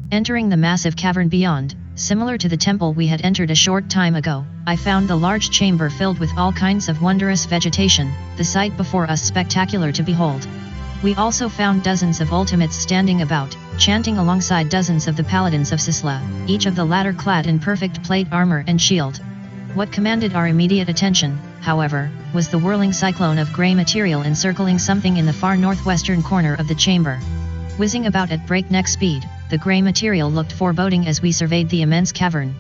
Entering the massive cavern beyond, similar to the temple we had entered a short time ago, I found the large chamber filled with all kinds of wondrous vegetation, the sight before us spectacular to behold. We also found dozens of ultimates standing about, chanting alongside dozens of the paladins of Sisla, each of the latter clad in perfect plate armor and shield. What commanded our immediate attention, however, was the whirling cyclone of grey material encircling something in the far northwestern corner of the chamber. Whizzing about at breakneck speed, the grey material looked foreboding as we surveyed the immense cavern.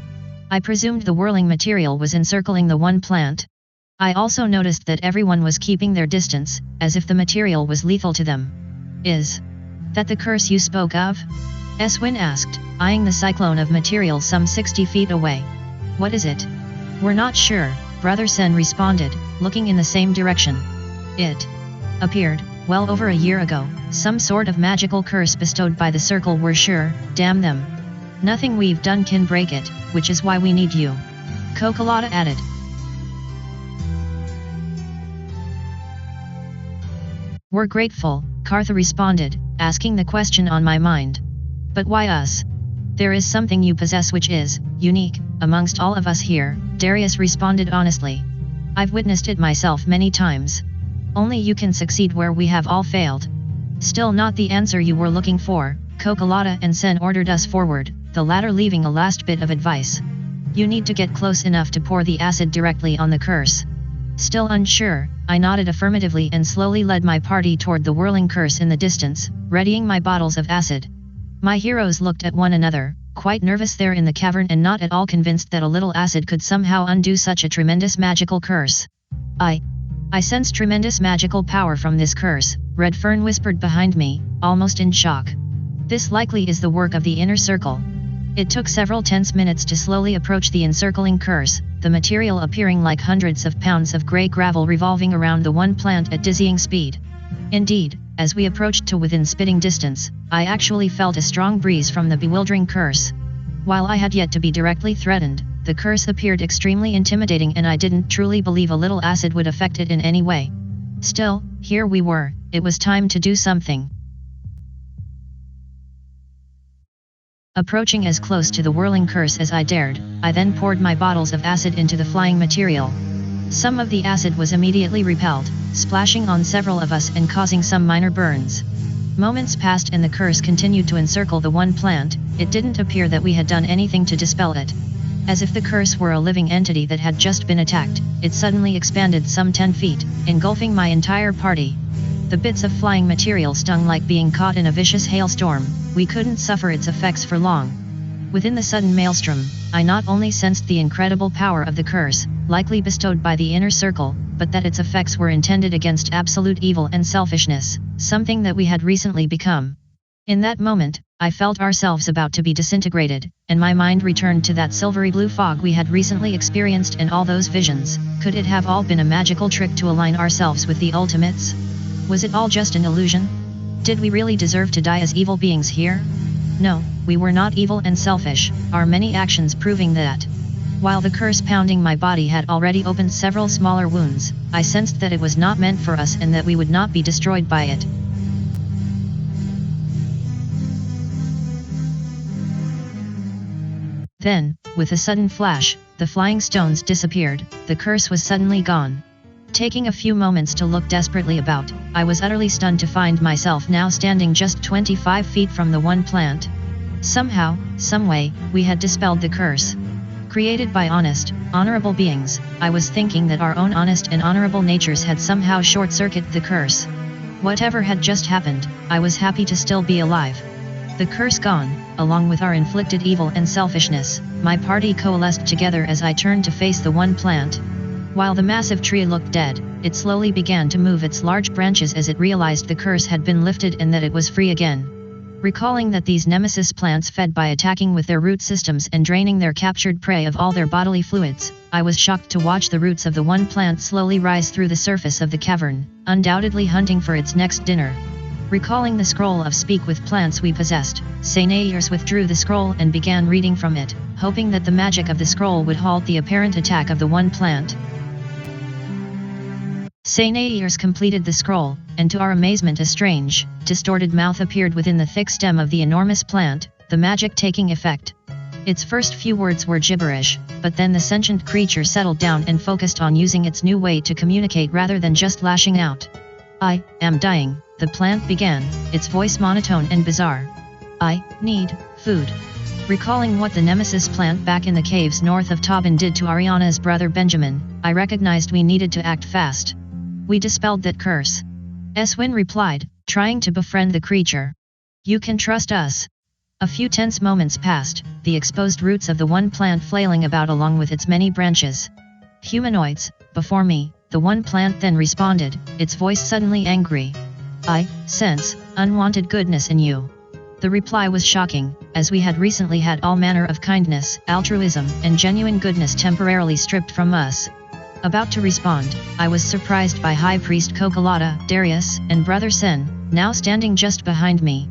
I presumed the whirling material was encircling the one plant. I also noticed that everyone was keeping their distance, as if the material was lethal to them. "Is that the curse you spoke of?" Eswin asked, eyeing the cyclone of material some 60 feet away. "What is it?" "We're not sure," Brother Sen responded, looking in the same direction. "It appeared, well over a year ago, some sort of magical curse bestowed by the Circle, we're sure, damn them. Nothing we've done can break it, which is why we need you," Kokolata added. "We're grateful," Kartha responded, asking the question on my mind. "But why us?" "There is something you possess which is unique amongst all of us here," Darius responded honestly. "I've witnessed it myself many times. Only you can succeed where we have all failed." Still not the answer you were looking for, Kokolata and Sen ordered us forward, the latter leaving a last bit of advice. "You need to get close enough to pour the acid directly on the curse." Still unsure, I nodded affirmatively and slowly led my party toward the whirling curse in the distance, readying my bottles of acid. My heroes looked at one another, quite nervous there in the cavern and not at all convinced that a little acid could somehow undo such a tremendous magical curse. I sense tremendous magical power from this curse," Red Fern whispered behind me, almost in shock. "This likely is the work of the inner circle." It took several tense minutes to slowly approach the encircling curse, the material appearing like hundreds of pounds of grey gravel revolving around the one plant at dizzying speed. Indeed, as we approached to within spitting distance, I actually felt a strong breeze from the bewildering curse. While I had yet to be directly threatened, the curse appeared extremely intimidating and I didn't truly believe a little acid would affect it in any way. Still, here we were, it was time to do something. Approaching as close to the whirling curse as I dared, I then poured my bottles of acid into the flying material. Some of the acid was immediately repelled, splashing on several of us and causing some minor burns. Moments passed and the curse continued to encircle the one plant. It didn't appear that we had done anything to dispel it. As if the curse were a living entity that had just been attacked, it suddenly expanded some 10 feet, engulfing my entire party. The bits of flying material stung like being caught in a vicious hailstorm. We couldn't suffer its effects for long. Within the sudden maelstrom, I not only sensed the incredible power of the curse, likely bestowed by the inner circle, but that its effects were intended against absolute evil and selfishness, something that we had recently become. In that moment, I felt ourselves about to be disintegrated, and my mind returned to that silvery blue fog we had recently experienced and all those visions. Could it have all been a magical trick to align ourselves with the ultimates? Was it all just an illusion? Did we really deserve to die as evil beings here? No, we were not evil and selfish, our many actions proving that. While the curse pounding my body had already opened several smaller wounds, I sensed that it was not meant for us and that we would not be destroyed by it. Then, with a sudden flash, the flying stones disappeared, the curse was suddenly gone. Taking a few moments to look desperately about, I was utterly stunned to find myself now standing just 25 feet from the one plant. Somehow, someway, we had dispelled the curse. Created by honest, honorable beings, I was thinking that our own honest and honorable natures had somehow short-circuited the curse. Whatever had just happened, I was happy to still be alive. The curse gone, along with our inflicted evil and selfishness, my party coalesced together as I turned to face the one plant. While the massive tree looked dead, it slowly began to move its large branches as it realized the curse had been lifted and that it was free again. Recalling that these nemesis plants fed by attacking with their root systems and draining their captured prey of all their bodily fluids, I was shocked to watch the roots of the one plant slowly rise through the surface of the cavern, undoubtedly hunting for its next dinner. Recalling the scroll of Speak with Plants we possessed, Sainairs withdrew the scroll and began reading from it, hoping that the magic of the scroll would halt the apparent attack of the one plant. Sainairs completed the scroll, and to our amazement a strange, distorted mouth appeared within the thick stem of the enormous plant, the magic taking effect. Its first few words were gibberish, but then the sentient creature settled down and focused on using its new way to communicate rather than just lashing out. "I am dying," the plant began, its voice monotone and bizarre. "I need food." Recalling what the nemesis plant back in the caves north of Tobin did to Ariana's brother Benjamin, I recognized we needed to act fast. We dispelled that curse. Eswin replied, trying to befriend the creature. "You can trust us." A few tense moments passed, the exposed roots of the one plant flailing about along with its many branches. "Humanoids, before me," the one plant then responded, its voice suddenly angry. "I sense unwanted goodness in you." The reply was shocking, as we had recently had all manner of kindness, altruism, and genuine goodness temporarily stripped from us. About to respond, I was surprised by High Priest Cocolata, Darius, and Brother Sen, now standing just behind me.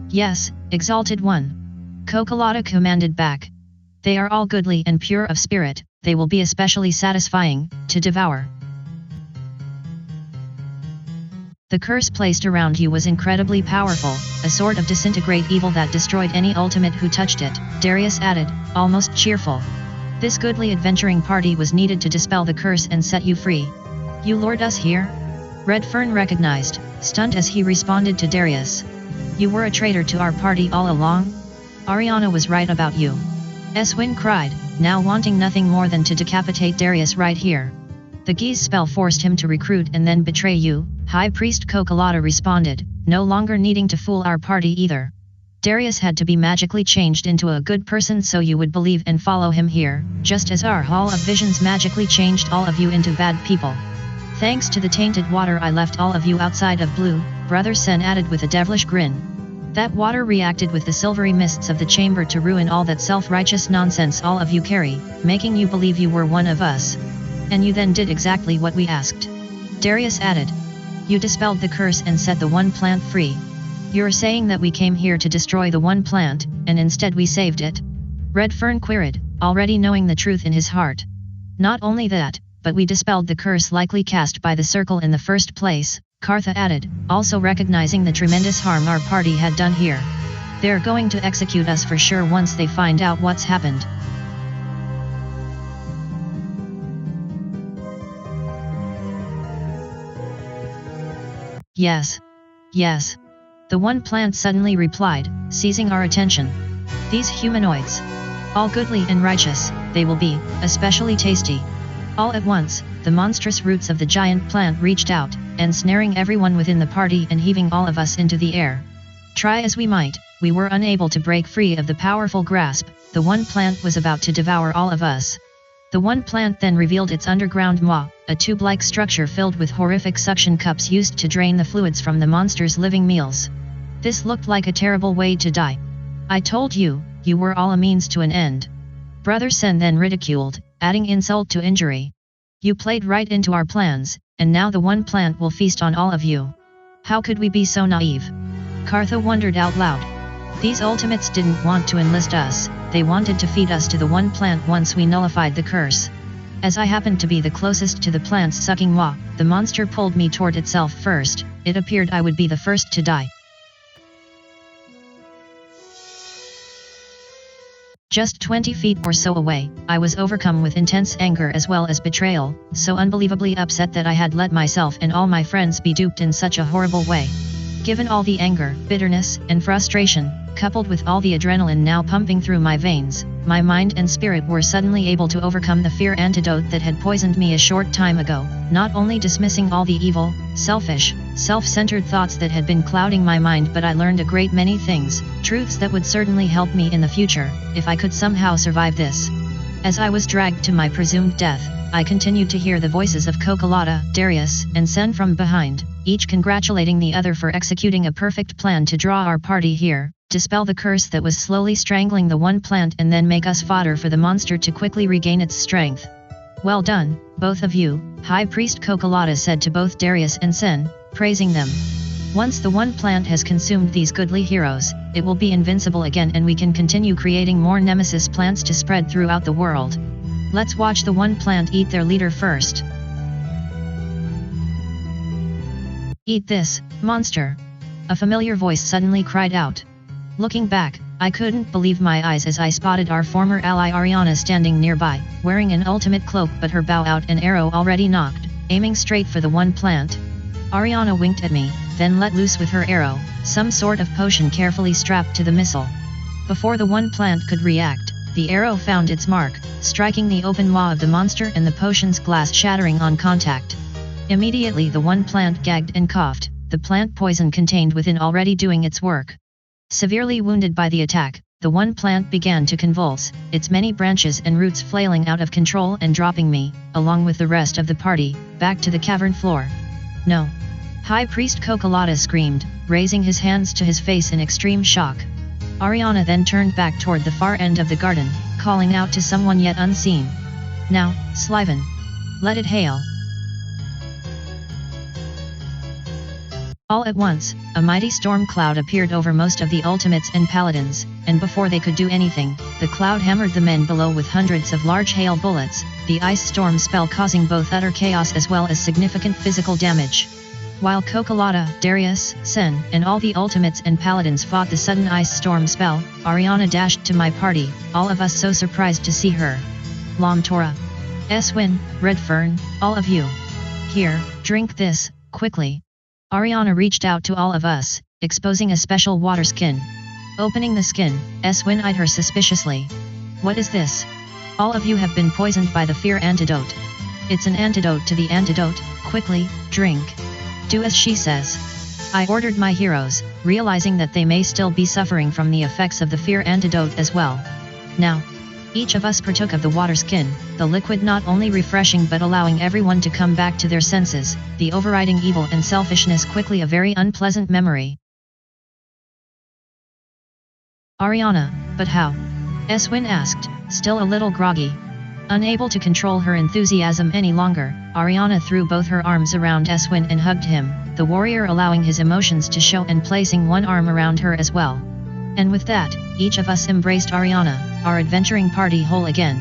"Yes, Exalted One," Cocolata commanded back. "They are all goodly and pure of spirit, they will be especially satisfying to devour." "The curse placed around you was incredibly powerful, a sort of disintegrate evil that destroyed any ultimate who touched it," Darius added, almost cheerful. "This goodly adventuring party was needed to dispel the curse and set you free. You lured us here?" Redfern recognized, stunned as he responded to Darius. "You were a traitor to our party all along? Ariana was right about you," Eswin cried, now wanting nothing more than to decapitate Darius right here. "The Geese spell forced him to recruit and then betray you," High Priest Cocolata responded, no longer needing to fool our party either. "Darius had to be magically changed into a good person so you would believe and follow him here, just as our Hall of Visions magically changed all of you into bad people. Thanks to the tainted water I left all of you outside of blue," Brother Sen added with a devilish grin. "That water reacted with the silvery mists of the chamber to ruin all that self-righteous nonsense all of you carry, making you believe you were one of us. And you then did exactly what we asked," Darius added. "You dispelled the curse and set the one plant free. You're saying that we came here to destroy the one plant, and instead we saved it?" Redfern queried, already knowing the truth in his heart. "Not only that, but we dispelled the curse likely cast by the circle in the first place," Cartha added, also recognizing the tremendous harm our party had done here. "They're going to execute us for sure once they find out what's happened." "Yes. Yes." The one plant suddenly replied, seizing our attention. "These humanoids. All goodly and righteous, they will be, especially tasty." All at once, the monstrous roots of the giant plant reached out, ensnaring everyone within the party and heaving all of us into the air. Try as we might, we were unable to break free of the powerful grasp. The one plant was about to devour all of us. The one plant then revealed its underground maw, a tube-like structure filled with horrific suction cups used to drain the fluids from the monster's living meals. This looked like a terrible way to die. "I told you, you were all a means to an end," Brother Sen then ridiculed, adding insult to injury. "You played right into our plans, and now the one plant will feast on all of you. How could we be so naive?" Cartha wondered out loud. "These ultimates didn't want to enlist us, they wanted to feed us to the one plant once we nullified the curse. As I happened to be the closest to the plant's sucking maw, the monster pulled me toward itself first. It appeared I would be the first to die. Just 20 feet or so away, I was overcome with intense anger as well as betrayal, so unbelievably upset that I had let myself and all my friends be duped in such a horrible way. Given all the anger, bitterness, and frustration, coupled with all the adrenaline now pumping through my veins, my mind and spirit were suddenly able to overcome the fear antidote that had poisoned me a short time ago, not only dismissing all the evil, selfish, self-centered thoughts that had been clouding my mind, but I learned a great many things, truths that would certainly help me in the future, if I could somehow survive this. As I was dragged to my presumed death, I continued to hear the voices of Cocolata, Darius, and Sen from behind, each congratulating the other for executing a perfect plan to draw our party here, dispel the curse that was slowly strangling the one plant, and then make us fodder for the monster to quickly regain its strength. "Well done, both of you," High Priest Cocolata said to both Darius and Sen, praising them. "Once the one plant has consumed these goodly heroes, it will be invincible again, and we can continue creating more nemesis plants to spread throughout the world. Let's watch the one plant eat their leader first." "Eat this, monster!" a familiar voice suddenly cried out. Looking back, I couldn't believe my eyes as I spotted our former ally Ariana standing nearby, wearing an ultimate cloak but her bow out and arrow already knocked, aiming straight for the one plant. Ariana winked at me, then let loose with her arrow, some sort of potion carefully strapped to the missile. Before the one plant could react, the arrow found its mark, striking the open maw of the monster and the potion's glass shattering on contact. Immediately the one plant gagged and coughed, the plant poison contained within already doing its work. Severely wounded by the attack, the one plant began to convulse, its many branches and roots flailing out of control and dropping me, along with the rest of the party, back to the cavern floor. No! High Priest Cocolata screamed, raising his hands to his face in extreme shock. Ariana then turned back toward the far end of the garden, calling out to someone yet unseen. Now, Sliven! Let it hail! All at once, a mighty storm cloud appeared over most of the ultimates and paladins, and before they could do anything, the cloud hammered the men below with hundreds of large hail bullets, the ice storm spell causing both utter chaos as well as significant physical damage. While Cocolata, Darius, Sen, and all the ultimates and paladins fought the sudden ice storm spell, Ariana dashed to my party, all of us so surprised to see her. Lomtora, Eswin, Redfern, all of you. Here, drink this, quickly. Ariana reached out to all of us, exposing a special water skin. Opening the skin, Eswin eyed her suspiciously. What is this? All of you have been poisoned by the fear antidote. It's an antidote to the antidote, quickly, drink. Do as she says. I ordered my heroes, realizing that they may still be suffering from the effects of the fear antidote as well. Now, each of us partook of the water skin, the liquid not only refreshing but allowing everyone to come back to their senses, the overriding evil and selfishness quickly a very unpleasant memory. Ariana, but how? Eswin asked, still a little groggy. Unable to control her enthusiasm any longer, Ariana threw both her arms around Eswin and hugged him, the warrior allowing his emotions to show and placing one arm around her as well. And with that, each of us embraced Ariana, our adventuring party whole again.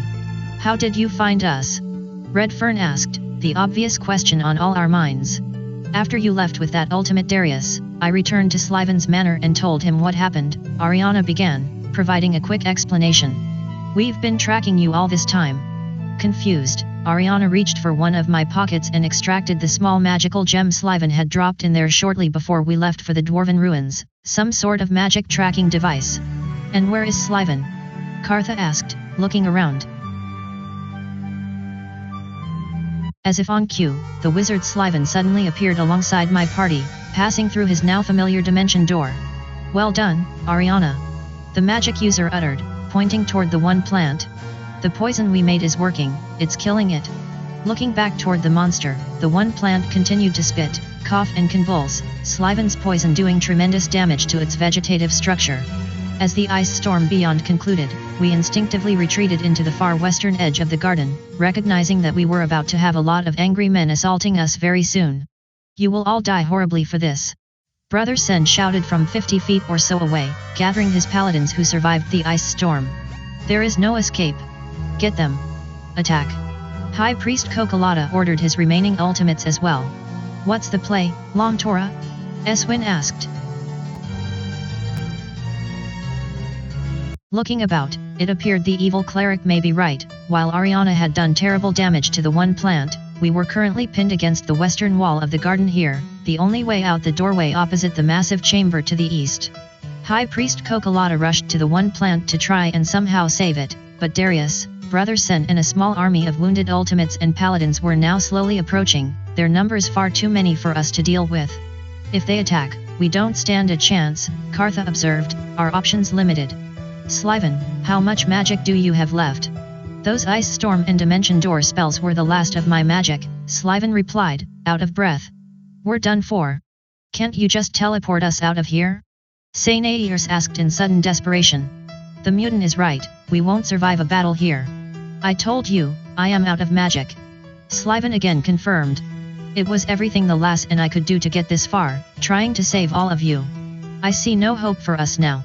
How did you find us? Redfern asked, the obvious question on all our minds. After you left with that ultimate Darius, I returned to Sliven's manor and told him what happened, Ariana began, providing a quick explanation. We've been tracking you all this time. Confused, Ariana reached for one of my pockets and extracted the small magical gem Sliven had dropped in there shortly before we left for the Dwarven Ruins, some sort of magic tracking device. And where is Sliven? Kartha asked, looking around. As if on cue, the wizard Sliven suddenly appeared alongside my party, passing through his now familiar dimension door. Well done, Ariana. The magic user uttered, pointing toward the one plant. The poison we made is working, it's killing it. Looking back toward the monster, the one plant continued to spit, cough and convulse, Sliven's poison doing tremendous damage to its vegetative structure. As the ice storm beyond concluded, we instinctively retreated into the far western edge of the garden, recognizing that we were about to have a lot of angry men assaulting us very soon. You will all die horribly for this. Brother Sen shouted from 50 feet or so away, gathering his paladins who survived the ice storm. There is no escape. Get them. Attack. High Priest Cocolata ordered his remaining ultimates as well. What's the play, Lomtora? Eswin asked. Looking about, it appeared the evil cleric may be right. While Ariana had done terrible damage to the one plant, we were currently pinned against the western wall of the garden here, the only way out the doorway opposite the massive chamber to the east. High Priest Cocolata rushed to the one plant to try and somehow save it, but Darius, Brother Sen and a small army of wounded ultimates and paladins were now slowly approaching, their numbers far too many for us to deal with. If they attack, we don't stand a chance, Kartha observed, our options limited. Sliven, how much magic do you have left? Those ice storm and dimension door spells were the last of my magic, Sliven replied, out of breath. We're done for. Can't you just teleport us out of here? Sainairs asked in sudden desperation. The mutant is right, we won't survive a battle here. I told you, I am out of magic. Sliven again confirmed. It was everything the lass and I could do to get this far, trying to save all of you. I see no hope for us now.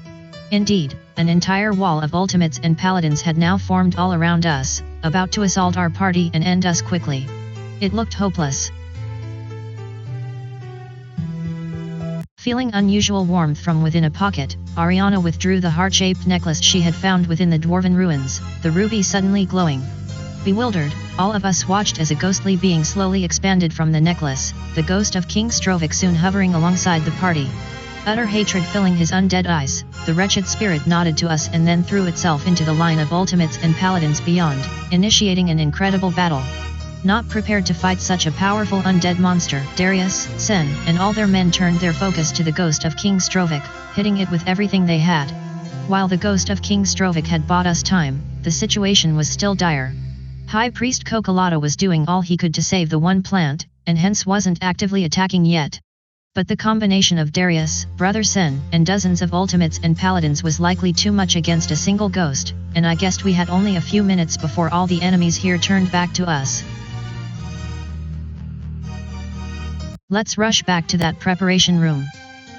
Indeed, an entire wall of ultimates and paladins had now formed all around us, about to assault our party and end us quickly. It looked hopeless. Feeling unusual warmth from within a pocket, Ariana withdrew the heart-shaped necklace she had found within the dwarven ruins, the ruby suddenly glowing. Bewildered, all of us watched as a ghostly being slowly expanded from the necklace, the ghost of King Strovic soon hovering alongside the party. Utter hatred filling his undead eyes, the wretched spirit nodded to us and then threw itself into the line of ultimates and paladins beyond, initiating an incredible battle. Not prepared to fight such a powerful undead monster, Darius, Sen, and all their men turned their focus to the ghost of King Strovic, hitting it with everything they had. While the ghost of King Strovic had bought us time, the situation was still dire. High Priest Cocolado was doing all he could to save the one plant, and hence wasn't actively attacking yet. But the combination of Darius, Brother Sen, and dozens of ultimates and paladins was likely too much against a single ghost, and I guessed we had only a few minutes before all the enemies here turned back to us. Let's rush back to that preparation room.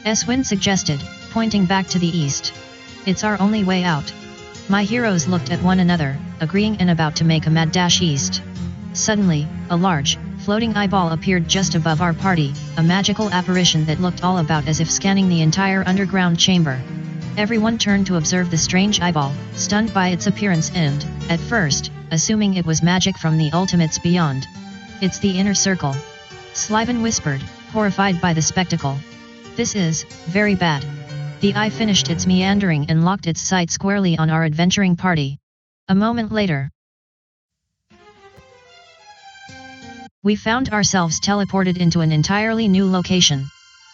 Eswin suggested, pointing back to the east. It's our only way out. My heroes looked at one another, agreeing and about to make a mad dash east. Suddenly, a large, floating eyeball appeared just above our party, a magical apparition that looked all about as if scanning the entire underground chamber. Everyone turned to observe the strange eyeball, stunned by its appearance and, at first, assuming it was magic from the ultimates beyond. It's the inner circle. Slyvan whispered, horrified by the spectacle. This is very bad. The eye finished its meandering and locked its sight squarely on our adventuring party. A moment later, we found ourselves teleported into an entirely new location.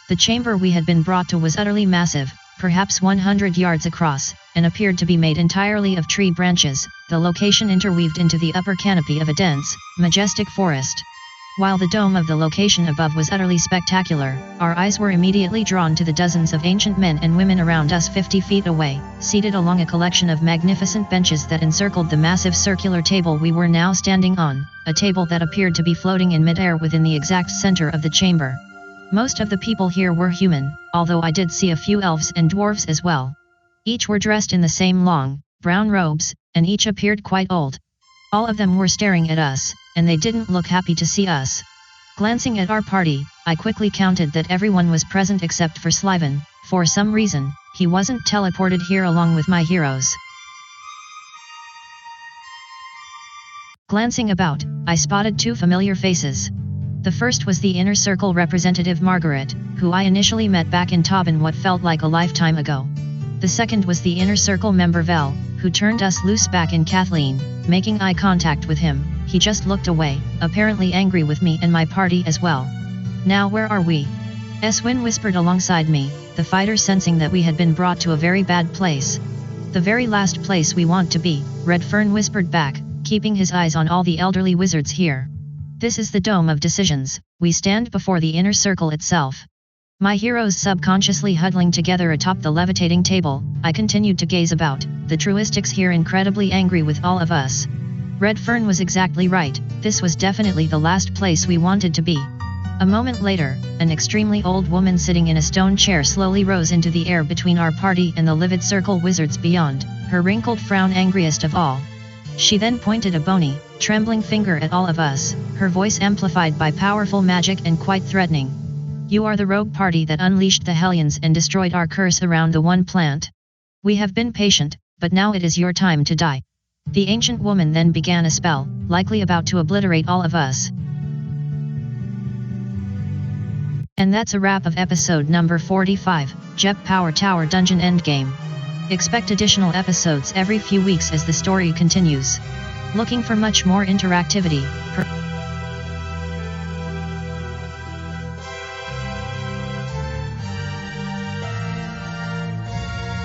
The chamber we had been brought to was utterly massive, perhaps 100 yards across, and appeared to be made entirely of tree branches, the location interweaved into the upper canopy of a dense, majestic forest. While the dome of the location above was utterly spectacular, our eyes were immediately drawn to the dozens of ancient men and women around us 50 feet away, seated along a collection of magnificent benches that encircled the massive circular table we were now standing on, a table that appeared to be floating in midair within the exact center of the chamber. Most of the people here were human, although I did see a few elves and dwarves as well. Each were dressed in the same long, brown robes, and each appeared quite old. All of them were staring at us, and they didn't look happy to see us. Glancing at our party, I quickly counted that everyone was present except for Slyvan. For some reason, he wasn't teleported here along with my heroes. Glancing about, I spotted two familiar faces. The first was the Inner Circle representative Margaret, who I initially met back in Tobin what felt like a lifetime ago. The second was the Inner Circle member Vel, who turned us loose back in Kathleen. Making eye contact with him, he just looked away, apparently angry with me and my party as well. Now where are we? Eswin whispered alongside me, the fighter sensing that we had been brought to a very bad place. The very last place we want to be, Redfern whispered back, keeping his eyes on all the elderly wizards here. This is the Dome of Decisions, we stand before the Inner Circle itself. My heroes subconsciously huddling together atop the levitating table, I continued to gaze about, the truistics here incredibly angry with all of us. Redfern was exactly right, this was definitely the last place we wanted to be. A moment later, an extremely old woman sitting in a stone chair slowly rose into the air between our party and the livid circle wizards beyond, her wrinkled frown angriest of all. She then pointed a bony, trembling finger at all of us, her voice amplified by powerful magic and quite threatening. You are the rogue party that unleashed the Hellions and destroyed our curse around the one plant. We have been patient, but now it is your time to die. The ancient woman then began a spell, likely about to obliterate all of us. And that's a wrap of episode number 45, Jep Power Tower Dungeon Endgame. Expect additional episodes every few weeks as the story continues. Looking for much more interactivity?